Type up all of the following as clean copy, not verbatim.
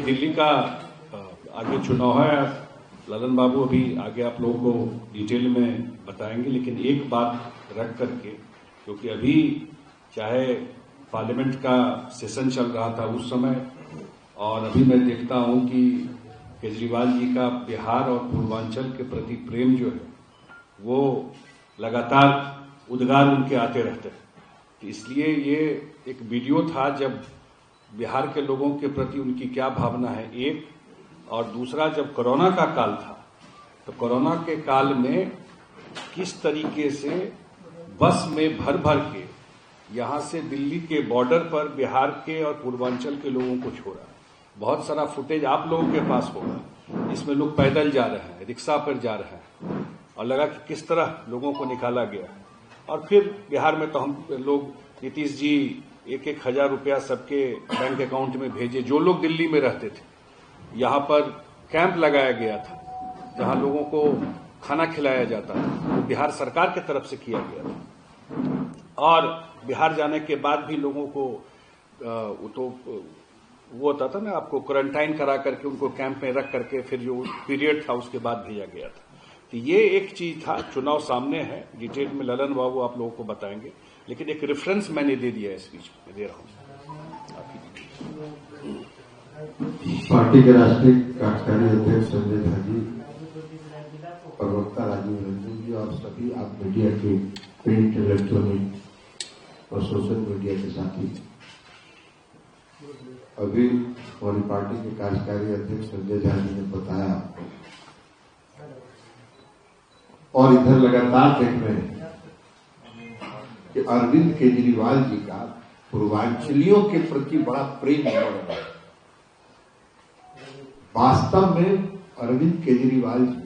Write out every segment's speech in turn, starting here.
दिल्ली का आगे चुनाव है। ललन बाबू अभी आगे आप लोगों को डिटेल में बताएंगे, लेकिन एक बात रख करके, क्योंकि अभी चाहे पार्लियामेंट का सेशन चल रहा था उस समय, और अभी मैं देखता हूं कि केजरीवाल जी का बिहार और पूर्वांचल के प्रति प्रेम जो है वो लगातार उद्गार उनके आते रहते हैं। तो इसलिए ये एक वीडियो था जब बिहार के लोगों के प्रति उनकी क्या भावना है एक, और दूसरा जब कोरोना का काल था तो कोरोना के काल में किस तरीके से बस में भर भर के यहां से दिल्ली के बॉर्डर पर बिहार के और पूर्वांचल के लोगों को छोड़ा। बहुत सारा फुटेज आप लोगों के पास होगा, इसमें लोग पैदल जा रहे हैं, रिक्शा पर जा रहे हैं, और लगा कि किस तरह लोगों को निकाला गया। और फिर बिहार में तो हम लोग, नीतीश जी 1,000 रुपया सबके बैंक अकाउंट में भेजे, जो लोग दिल्ली में रहते थे। यहां पर कैंप लगाया गया था जहां लोगों को खाना खिलाया जाता था, बिहार सरकार की तरफ से किया गया था। और बिहार जाने के बाद भी लोगों को वो होता था ना, आपको क्वारंटाइन करा करके उनको कैंप में रख करके फिर जो पीरियड था उसके बाद भेजा गया था। तो ये एक चीज था। चुनाव सामने है, डिटेल में ललन बाबू आप लोगों को बताएंगे, लेकिन एक रेफरेंस मैंने दे दिया है, स्पीच में दे रहा हूं। पार्टी के राष्ट्रीय कार्यकारी अध्यक्ष संजय झा जी, प्रवक्ता राजीव रंजन जी और सभी आप मीडिया के प्रिंट, इलेक्ट्रॉनिक और सोशल मीडिया के साथी, अभी हमारी पार्टी के कार्यकारी अध्यक्ष संजय झा जी ने बताया और इधर लगातार देख रहे हैं कि अरविंद केजरीवाल जी का पूर्वांचलियों के प्रति बड़ा प्रेम हो रहा है। वास्तव में अरविंद केजरीवाल जी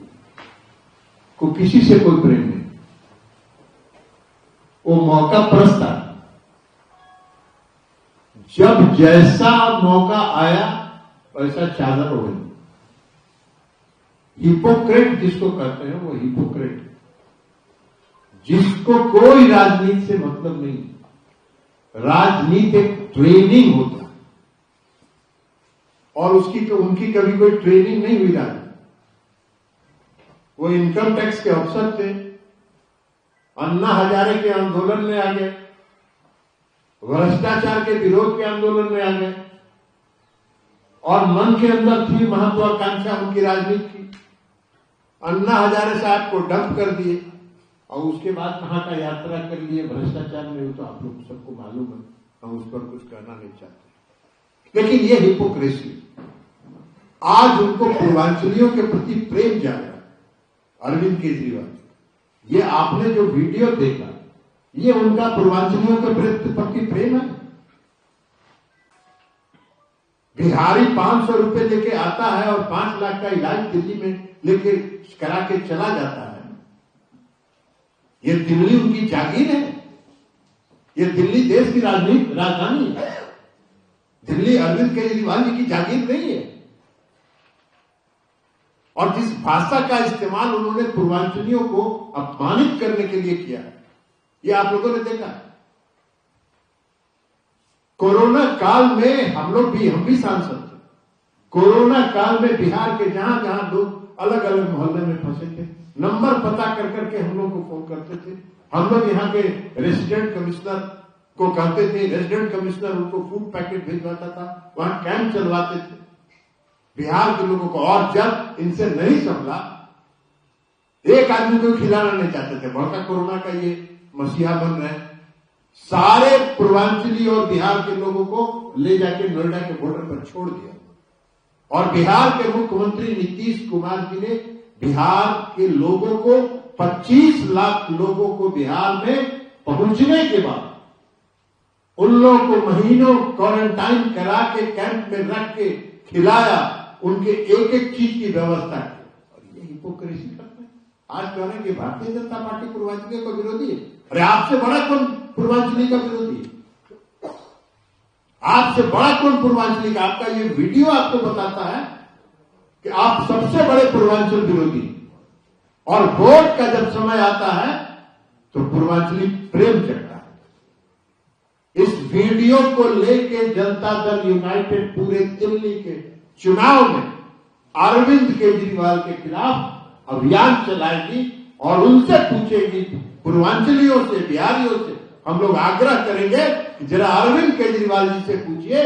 को किसी से कोई प्रेम नहीं, वो मौका परस्त था। जब जैसा मौका आया वैसा चादर हो गई। हिपोक्रेट जिसको कहते हैं वो हिपोक्रेट, जिसको कोई राजनीति से मतलब नहीं। राजनीति एक ट्रेनिंग होता है और उनकी कभी कोई ट्रेनिंग नहीं हुई राजनीति। वो इनकम टैक्स के अफसर थे, अन्ना हजारे के आंदोलन में आ गए, भ्रष्टाचार के विरोध के आंदोलन में आ गए, और मन के अंदर थी महत्वाकांक्षा उनकी राजनीति की। अन्ना हजारे साहब को डंप कर दिए और उसके बाद कहां का यात्रा कर लिए भ्रष्टाचार में, तो आप लोग सबको मालूम है, हम उस पर कुछ कहना नहीं चाहते। लेकिन ये हिपोक्रेसी, आज उनको पूर्वांचलियों के प्रति प्रेम जागा। अरविंद केजरीवाल, ये आपने जो वीडियो देखा, ये उनका पूर्वांचलियों के प्रति प्रेम है। बिहारी 500 रुपए लेके आता है और 5 लाख का इलाज दिल्ली में लेके करा के चला जाता है। ये दिल्ली उनकी जागीर है, ये दिल्ली देश की राजधानी है। दिल्ली अरविंद केजरीवाल जी की जागीर नहीं है। और जिस भाषा का इस्तेमाल उन्होंने पूर्वांचलियों को अपमानित करने के लिए किया, ये आप लोगों ने देखा। कोरोना काल में हम भी सांसद थे। कोरोना काल में बिहार के जहां जहां लोग अलग अलग मोहल्ले में फंसे थे, नंबर पता कर करके हम लोग को फोन करते थे। हम लोग यहाँ के रेजिडेंट कमिश्नर को कहते थे, रेजिडेंट कमिश्नर उनको फूड पैकेट भिजवाता था, वहां कैंप चलवाते थे बिहार के लोगों को। और जब इनसे नहीं संभला, एक आदमी को खिलाना नहीं चाहते थे, बड़का कोरोना का ये मसीहा बन रहे हैं, सारे पूर्वांचली और बिहार के लोगों को ले जाके नोएडा के बॉर्डर पर छोड़ दिया। और बिहार के मुख्यमंत्री नीतीश कुमार जी ने बिहार के लोगों को, 25 लाख लोगों को बिहार में पहुंचने के बाद उन लोगों को महीनों क्वारंटाइन करा के कैंप में रख के खिलाया, उनके एक एक चीज की व्यवस्था की। और ये हिपोक्रेसी करते हैं। आज कह रहे हैं कि भारतीय जनता पार्टी पूर्वांचली का विरोधी है। अरे आपसे बड़ा कौन पूर्वांचली का विरोधी है? आपसे बड़ा कौन पूर्वांचली का? आपका ये वीडियो आपको बताता है कि आप सबसे बड़े पूर्वांचल विरोधी। और वोट का जब समय आता है तो पूर्वांचली प्रेम चढ़ता है। इस वीडियो को लेके जनता दल यूनाइटेड पूरे दिल्ली के चुनाव में अरविंद केजरीवाल के खिलाफ अभियान चलाएगी और उनसे पूछेगी, पूर्वांचलियों से, बिहारियों से हम लोग आग्रह करेंगे कि जरा अरविंद केजरीवाल जी से पूछिए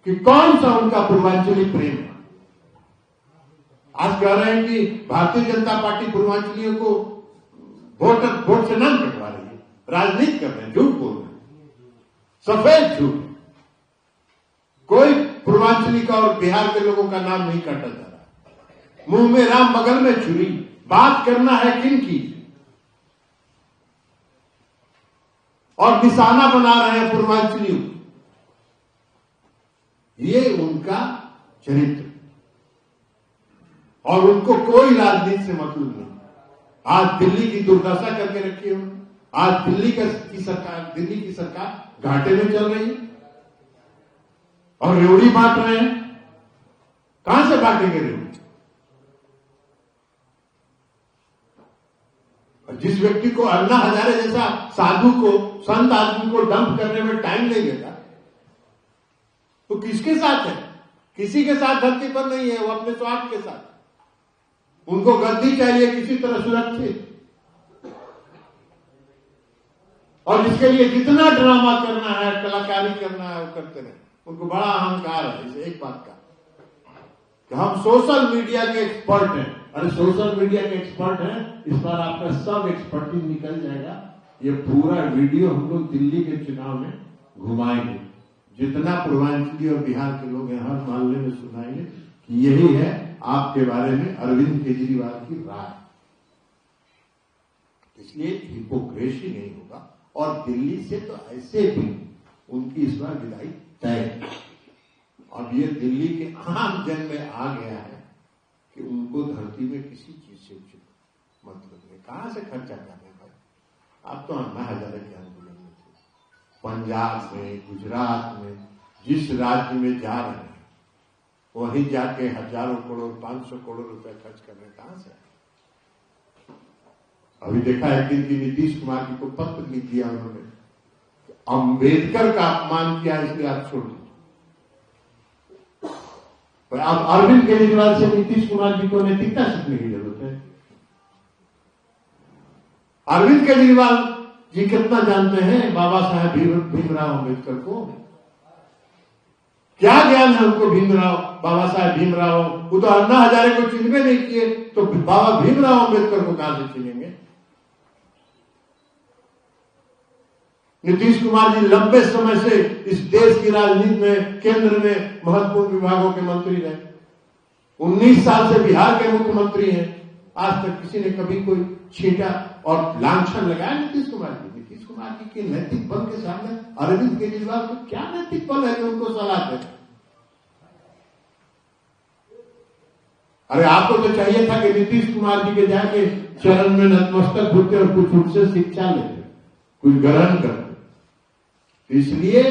कि कौन सा उनका पूर्वांचली प्रेम है। आज कह रहे हैं कि भारतीय जनता पार्टी पूर्वांचलियों को वोट से नाम कटवा रही है, राजनीति कर रहे हैं, झूठ बोल रहे हैं, सफेद झूठ। कोई पूर्वांचली का और बिहार के लोगों का नाम नहीं काटा जा रहा। मुंह में राम बगल में छुरी। बात करना है किन की, और निशाना बना रहे हैं पूर्वांचलियों। ये उनका चरित्र, और उनको कोई राजनीति से मतलब नहीं। आज दिल्ली की दुर्दशा करके रखी है उन्होंने। आज दिल्ली की सरकार घाटे में चल रही है और रेवड़ी बांट रहे हैं। कहां से बांटेंगे रेवड़ी? जिस व्यक्ति को अन्ना हजारे जैसा साधु को, संत आदमी को डंप करने में टाइम नहीं देता, तो किसके साथ है? किसी के साथ धरती पर नहीं है, वो अपने स्वार्थ के साथ। उनको गद्दी चाहिए किसी तरह सुरक्षित, और इसके लिए जितना ड्रामा करना है, कलाकारी करना है, वो करते रहे। उनको बड़ा अहंकार है इस एक बात का कि हम सोशल मीडिया के एक्सपर्ट हैं। अरे सोशल मीडिया के एक्सपर्ट हैं, इस बार आपका सब एक्सपर्टीज निकल जाएगा। ये पूरा वीडियो हम लोग दिल्ली के चुनाव में घुमाएंगे। जितना पूर्वांचली और बिहार के लोग हैं, हर मोहल्ले में सुनाएंगे कि यही है आपके बारे में अरविंद केजरीवाल की राय। इसलिए हिपोक्रेसी नहीं होगा, और दिल्ली से तो ऐसे भी उनकी इस बार विदाई तय है। अब ये दिल्ली के आम जन में आ गया है कि उनको धरती में किसी चीज से मतलब नहीं। कहां से खर्चा करने भाई? आप तो अन्ना हजारे के आंदोलन में थे, पंजाब में, गुजरात में, जिस राज्य में जा रहे हैं वहीं जाके हजारों करोड़, 500 करोड़ रुपए खर्च कर रहे हैं। कहां से? अभी देखा है कि नीतीश कुमार जी को पत्र नहीं दिया उन्होंने, अंबेडकर का अपमान किया, इसलिए आप छोड़ दीजिए। अब अरविंद केजरीवाल से नीतीश कुमार जी को नैतिकता सीखने की जरूरत है। अरविंद केजरीवाल जी कितना जानते हैं बाबा साहेब भीमराव अम्बेडकर को? क्या ज्ञान है उनको भीमराव, बाबा साहेब भीमराव? वो तो अन्ना हजारे को चिन्हवे नहीं किए, तो बाबा भीमराव अम्बेडकर को कहां से चिनेंगे? नीतीश कुमार जी लंबे समय से इस देश की राजनीति में, केंद्र में महत्वपूर्ण विभागों के मंत्री रहे। 19 साल से बिहार के मुख्यमंत्री हैं। आज तक किसी ने कभी कोई छींटा और लांछन लगाया नीतीश कुमार जी? नीतीश कुमार जी के नैतिक बल के सामने अरविंद केजरीवाल को क्या नैतिक बल है कि उनको सलाह दे? अरे आपको तो चाहिए था कि नीतीश कुमार जी के जाके चरण में नतमस्तक होते और कुछ उनसे शिक्षा लेते, कुछ ग्रहण करते। इसलिए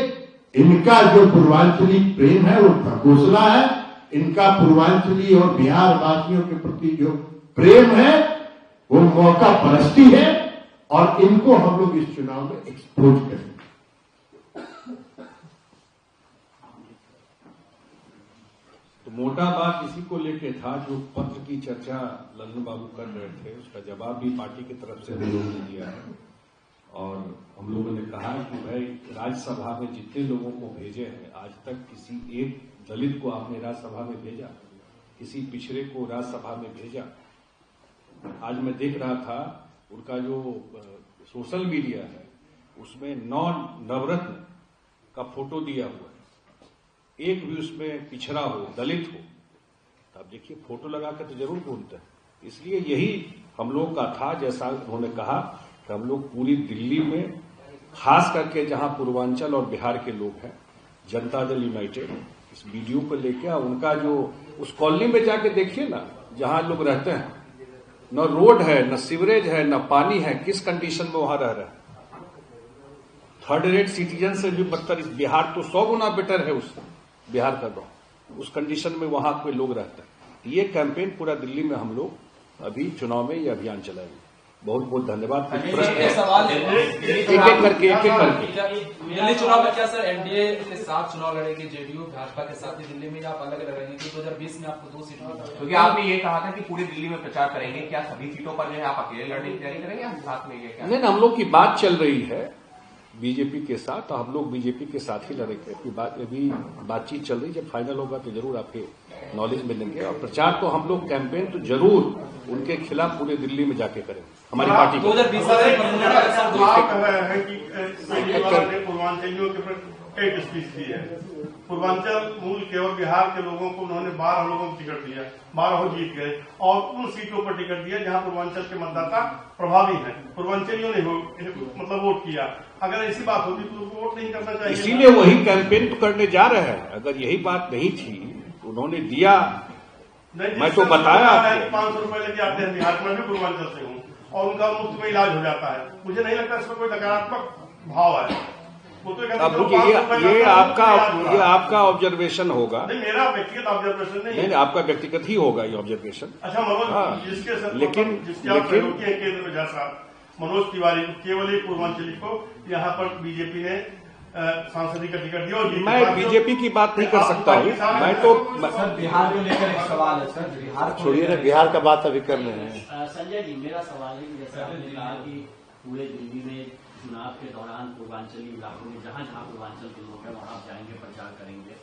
इनका जो पूर्वांचली प्रेम है वो ढकोसला है। इनका पूर्वांचली और बिहार वासियों के प्रति जो प्रेम है वो मौका परस्ती है, और इनको हम लोग इस चुनाव में एक्सपोज करेंगे। तो मोटा बात इसी को लेके था, जो पत्र की चर्चा ललन बाबू कर रहे थे, उसका जवाब भी पार्टी की तरफ से हम लोगों ने दिया है। और हम लोगों ने कहा कि भाई राज्यसभा में जितने लोगों को भेजे हैं, आज तक किसी एक दलित को आपने राज्यसभा में भेजा? किसी पिछड़े को राज्यसभा में भेजा? आज मैं देख रहा था उनका जो सोशल मीडिया है उसमें 9 नवरत्न का फोटो दिया हुआ है, एक भी उसमें पिछड़ा हो, दलित हो। तो आप देखिए फोटो लगा कर तो जरूर बोलते हैं। इसलिए यही हम लोगों का था, जैसा उन्होंने कहा कि हम लोग पूरी दिल्ली में, खास करके जहां पूर्वांचल और बिहार के लोग हैं, जनता दल यूनाइटेड इस वीडियो को लेकर उनका जो उस कॉलोनी में जाके देखिए ना, जहां लोग रहते हैं, न रोड है, न सीवरेज है, न पानी है, किस कंडीशन में वहां रह रहे हैं। थर्ड रेट सिटीजन से भी बदतर, इस बिहार तो 100 गुना बेटर है उस बिहार का गांव, उस कंडीशन में वहां के लोग रहते हैं। ये कैंपेन पूरा दिल्ली में हम लोग अभी चुनाव में ये अभियान चलाएंगे। बहुत बहुत धन्यवाद। एक सवाल एक एक करके दिल्ली चुनाव में क्या सर एनडीए के साथ चुनाव लड़ेगी जेडीयू भाजपा के साथ ही दिल्ली में, आप अलग लड़ेंगे? 2020 में आपको 2 सीट मिला, क्योंकि आपने ये कहा था कि पूरी दिल्ली में प्रचार करेंगे, क्या सभी सीटों पर जो है आप अकेले लड़ने की तैयारी करेंगे या साथ में? ये क्या नहीं, हम लोग की बात चल रही है बीजेपी के साथ, हम लोग बीजेपी के साथ ही लड़ेंगे। अभी बातचीत चल रही, जब फाइनल होगा तो जरूर आपके नॉलेज मिलेंगे। और प्रचार तो हम लोग कैंपेन तो जरूर उनके खिलाफ पूरे दिल्ली में जाके करेंगे हमारी पार्टी। 2020 आप कह रहे हैं कि केजरीवाल ने पूर्वांचलियों के प्रति एक स्पीच दी है। पूर्वांचल मूल केवल बिहार के लोगों को उन्होंने 12 लोगों को टिकट दिया, 12 जीत गए और उन सीटों पर टिकट दिया जहां पूर्वांचल के मतदाता प्रभावी हैं। पूर्वांचलियों ने मतलब वोट किया। अगर ऐसी बात होती तो वोट नहीं करना चाहिए। इसीलिए वही कैंपेन तो करने जा रहे हैं। अगर यही बात नहीं थी, उन्होंने दिया, मैं तो बताया 500 रुपए लेके आते हैं बिहार में, भी पूर्वांचल से हूँ और उनका मुफ्त में इलाज हो जाता है। मुझे नहीं लगता इसमें कोई नकारात्मक भाव है। वो तो अब ये आपका ऑब्जर्वेशन होगा। नहीं, मेरा व्यक्तिगत ऑब्जर्वेशन नहीं है। आपका व्यक्तिगत ही होगा ये ऑब्जर्वेशन। अच्छा मनोज, लेकिन केंद्र में जैसा मनोज तिवारी को, केवल एक पूर्वांचली को यहाँ पर बीजेपी ने सांसद का टिकट दिया और मैं बीजेपी की बात नहीं कर सकता हूँ। मैं तो सर बिहार को लेकर एक सवाल है सर, बिहार छोड़िए ना, बिहार का बात अभी कर रहे हैं। संजय जी, मेरा सवाल है कि जैसे आपने कहा कि पूरे दिल्ली में चुनाव के दौरान पूर्वांचली इलाकों में जहां जहां पूर्वांचल के लोग हैं वहां आप जाएंगे, प्रचार करेंगे,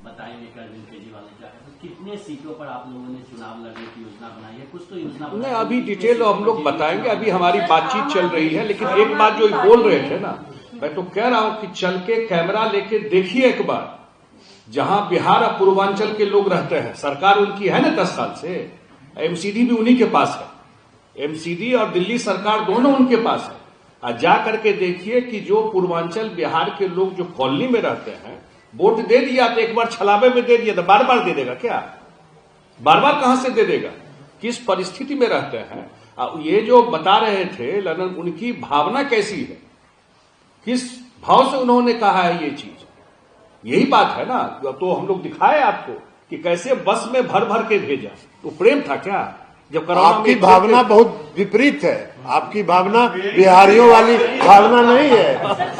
बताएंगे कि अरविंद केजरीवाल ने क्या है। तो कितने सीटों पर आप लोगों ने चुनाव लड़ने की योजना बनाई है? कुछ तो योजना नहीं, अभी डिटेल हम लोग बताएंगे, अभी हमारी बातचीत चल रही है। लेकिन एक बात जो बोल रहे थे ना, मैं तो कह रहा हूं कि चल के कैमरा लेके देखिए एक बार, जहां बिहार और पूर्वांचल के लोग रहते हैं, सरकार उनकी है ना 10 साल से, एमसीडी भी उन्हीं के पास है, एमसीडी और दिल्ली सरकार दोनों उनके पास है। जा करके देखिए कि जो पूर्वांचल बिहार के लोग जो कॉलोनी में रहते हैं, वोट दे दिया तो एक बार छलावे में दे दिया तो बार बार दे देगा क्या? बार बार कहां से दे देगा? किस परिस्थिति में रहते हैं? ये जो बता रहे थे ललन, उनकी भावना कैसी है, किस भाव से उन्होंने कहा है ये चीज, यही बात है ना। तो हम लोग दिखाए आपको कि कैसे बस में भर भर के भेजा, तो प्रेम था क्या? जब आपकी भावना बहुत विपरीत है। आपकी भावना बिहारियों वाली भावना नहीं है,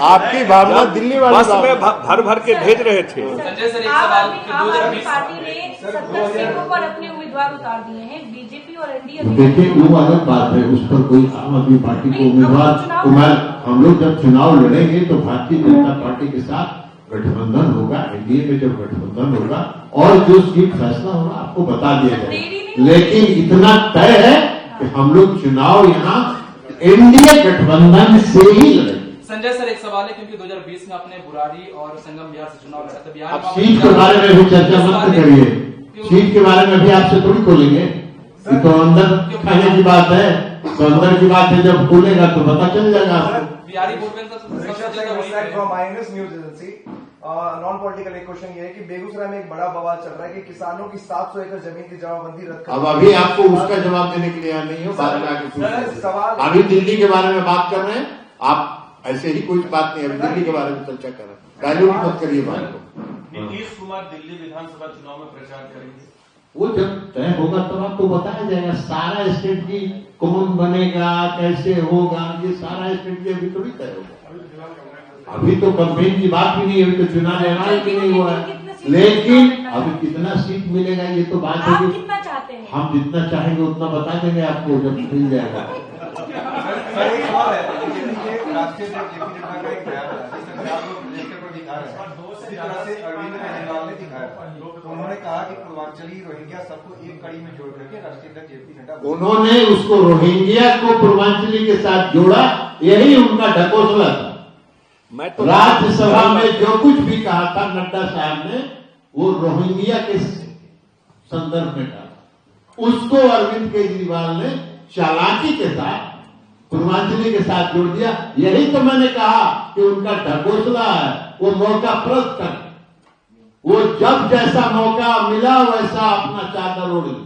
आपकी भावना दिल्ली वाली। बस में भर भर के भेज रहे थे। संजय सर, एक सवाल, आम आदमी पार्टी ने 70 सीटों पर अपने उम्मीदवार उतार दिए हैं, बीजेपी और एनडीए। देखिए, वो अलग बात है, उस पर कोई आम आदमी पार्टी को उम्मीदवार हम लोग जब चुनाव लड़ेंगे तो भारतीय जनता पार्टी के साथ गठबंधन होगा। एनडीए में जब गठबंधन होगा और जो सीट फैसला होगा आपको बता दिया जाएगा। लेकिन इतना तय है कि हम लोग चुनाव यहाँ एनडीए गठबंधन से ही लड़ेंगे। संजय सर, एक सवाल है, क्योंकि 2020 में आपने बुराड़ी और संगम बिहार से चुनाव लड़ा था। बिहार अब सीट के बारे में भी चर्चा मत करिए, सीट के बारे में भी आपसे थोड़ी खोलेंगे, ये तो अंदर खाने की बात है। तो अंदर की बात है, जब खोलेगा तो पता चल जाएगा आपको। बिहारी वोटमेंट minus news agency non political एक क्वेश्चन ये है कि बेगूसराय में एक बड़ा बवाल चल रहा है कि किसानों की 700 एकड़ जमीन की जमाबंदी रद्द कर। अब अभी आपको उसका जवाब देने के लिए यहाँ नहीं हो, बाद में आके पूछिए। अभी दिल्ली के बारे में बात कर रहे हैं आप, ऐसे ही कोई बात नहीं, अभी दिल्ली के बारे में चर्चा कर रहे हैं। डायल्यूट मत करिए बात को। नीतीश कुमार दिल्ली विधानसभा चुनाव में प्रचार करेंगे, वो जब तय होगा तब आपको बताया जाएगा। सारा स्टेट की कौन बनेगा, कैसे होगा, ये सारा स्टेट की अभी थोड़ी तय होगा। अभी तो कैंपेन की बात भी नहीं, अभी तो चुनाव ऐलान भी नहीं हुआ है। लेकिन अभी कितना सीट मिलेगा ये तो बात होगी। कितना चाहते हैं? हम जितना चाहेंगे उतना बता देंगे आपको जब मिल जाएगा। एक सवाल है, राष्ट्रीय जेपी नड्डा का एक बयान है जिसमें आप लोग प्रोजेक्टर पर दिखा रहे हैं, इसी तरह से अरविंद केजरीवाल ने दिखाया। तो उन्होंने कहा कि पूर्वांचली रोहिंग्या सबको एक कड़ी में जोड़ करके राष्ट्रीय अध्यक्ष जेपी नड्डा, उन्होंने उसको रोहिंग्या को पूर्वांचली के साथ जोड़ा, यही उनका ढकोसला था। मैं तो राज्यसभा में जो कुछ भी कहा था नड्डा साहब ने, वो रोहिंग्या के संदर्भ में कहा। उसको अरविंद केजरीवाल ने चालाकी के साथ पूर्वांचली के साथ जोड़ दिया। यही तो मैंने कहा कि उनका ढकोसला है, वो मौका प्रस्त कर, वो जब जैसा मौका मिला वैसा अपना चादर ओढ़ ली।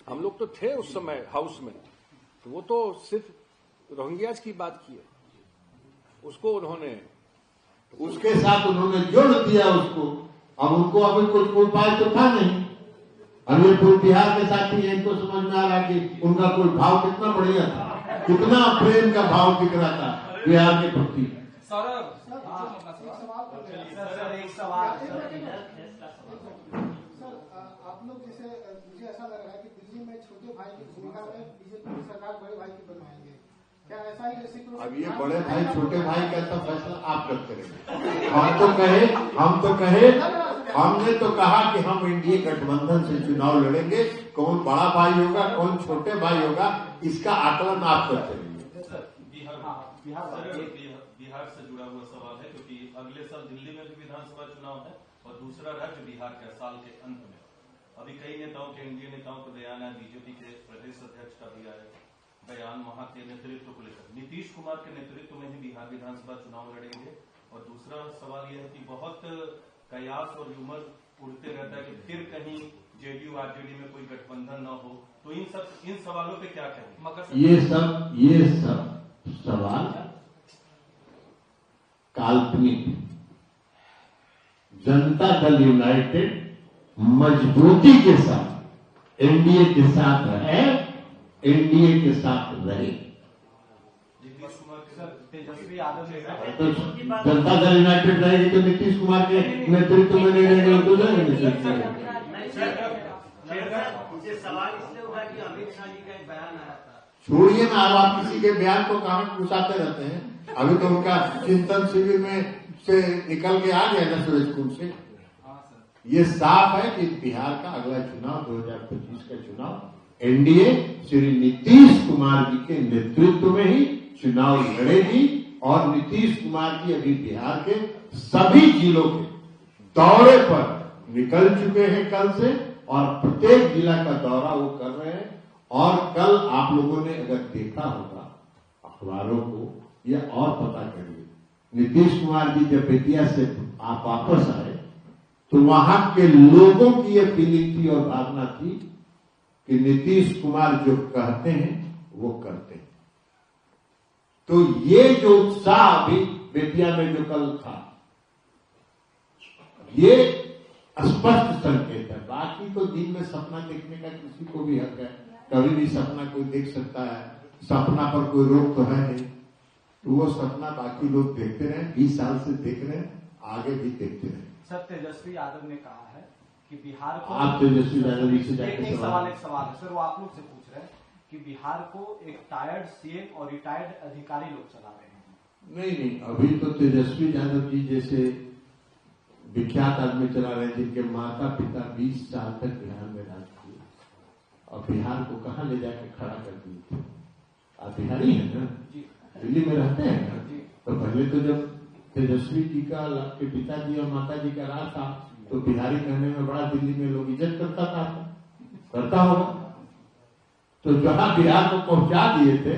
हम लोग तो थे उस समय हाउस में, तो वो तो सिर्फ रोहिंग्याज की बात की है, उसको उन्होंने उसके साथ उन्होंने जोड़ दिया उसको। अब उनको अभी कुछ उपाय तो था नहीं, और ये पूरे बिहार के साथी इनको समझ में आ रहा कि उनका कोई भाव कितना बढ़िया था, कितना प्रेम का भाव दिख रहा था बिहार के प्रति। एक सवाल आप लोग जैसे मुझे ऐसा लग रहा है कि दिल्ली में छोटे भाई की भूमिका में बीजेपी की सरकार बड़े भाई की बनवाएंगे, क्या ऐसा ही जैसे अब ये बड़े भाई छोटे भाई का तो फैसला आप लोग करेंगे। हमने तो कहा कि हम एनडीए गठबंधन से चुनाव लड़ेंगे, कौन बड़ा भाई होगा कौन छोटे भाई होगा इसका आकलन आप करते रहिए। बिहार से जुड़ा हुआ सवाल है, क्योंकि अगले साल दिल्ली में भी विधानसभा चुनाव है और दूसरा राज्य बिहार का साल के अंत में। अभी कई नेताओं के, एनडीए नेताओं का बयान है, बीजेपी के प्रदेश अध्यक्ष का भी आया बयान वहां के नेतृत्व को लेकर। नीतीश कुमार के नेतृत्व में ही बिहार विधानसभा चुनाव लड़ेंगे। और दूसरा सवाल यह है कि बहुत कयास और ह्यूमर उड़ते रहता है कि फिर कहीं जेडीयू आरजेडी में कोई गठबंधन न हो, तो इन सवालों पे क्या कहें? ये सब सवाल काल्पनिक। जनता दल यूनाइटेड मजबूती के साथ एनडीए के साथ है, एनडीए के साथ रहे। तेजस्वी यादव ने तो जनता दल यूनाइटेड रहेगी तो नीतीश कुमार के नेतृत्व में नहीं रहेंगे तो सवाल इसलिए उठा कि अमित शाह जी का एक बयान आया था। छोड़िए ना, अब आप किसी के बयान को कहाँ घुसाते रहते हैं। अभी तो उनका चिंतन शिविर में से निकल के आ गया ना सुरेश कुंड से। ये साफ है कि बिहार का अगला चुनाव 2025 का चुनाव एनडीए श्री नीतीश कुमार जी के नेतृत्व में ही चुनाव लड़ेगी। और नीतीश कुमार जी अभी बिहार के सभी जिलों के दौरे पर निकल चुके हैं कल से, और प्रत्येक जिला का दौरा वो कर रहे हैं। और कल आप लोगों ने अगर देखा होगा अखबारों को, या और पता करिए, नीतीश कुमार जी जब बेतिया से आप वापस आए तो वहां के लोगों की ये फीलिंग थी और भावना थी कि नीतीश कुमार जो कहते हैं वो करते हैं। तो ये जो उत्साह अभी बेतिया में जो कल था, ये स्पष्ट संकेत है। बाकी तो दिन में सपना देखने का किसी को भी हक है, कभी भी सपना कोई देख सकता है, सपना पर कोई रोक तो है नहीं। तो वो सपना बाकी लोग देखते रहे, 20 साल से देख रहे हैं, आगे भी देखते रहे। सर, तेजस्वी यादव ने कहा है कि बिहार को, आप तेजस्वी यादव जी से जाके एक सवाल है सर, वो आप लोग से पूछ रहे हैं कि बिहार को एक टायर्ड सीएम और रिटायर्ड अधिकारी लोग चला रहे हैं। नहीं, अभी तो तेजस्वी यादव जी जैसे विख्यात आदमी चला रहे हैं, जिनके माता पिता 20 साल तक बिहार में राज किए और बिहार को कहाँ ले जाके खड़ा कर दिए थे। आप बिहारी है ना, दिल्ली में रहते हैं ना, तो पहले तो जब तेजस्वी जी का के पिताजी और माता जी का राज था तो बिहारी कहने में बड़ा दिल्ली में लोग इज्जत करता होगा। तो जहां बिहार को पहुंचा दिए थे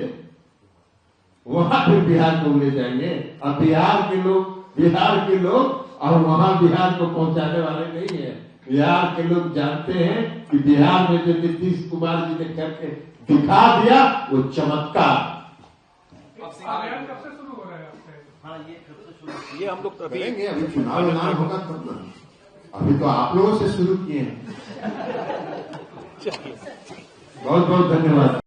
वहां फिर बिहार को ले जाएंगे। अब बिहार के लोग और वहां बिहार को पहुंचाने वाले नहीं है। बिहार के लोग जानते हैं कि बिहार में जो नीतीश कुमार जी ने करके दिखा दिया वो चमत्कार। ये हम लोग करेंगे, अभी चुनाव ऐलान होगा तब ना। अभी तो आप लोगों से शुरू किए हैं। बहुत बहुत धन्यवाद।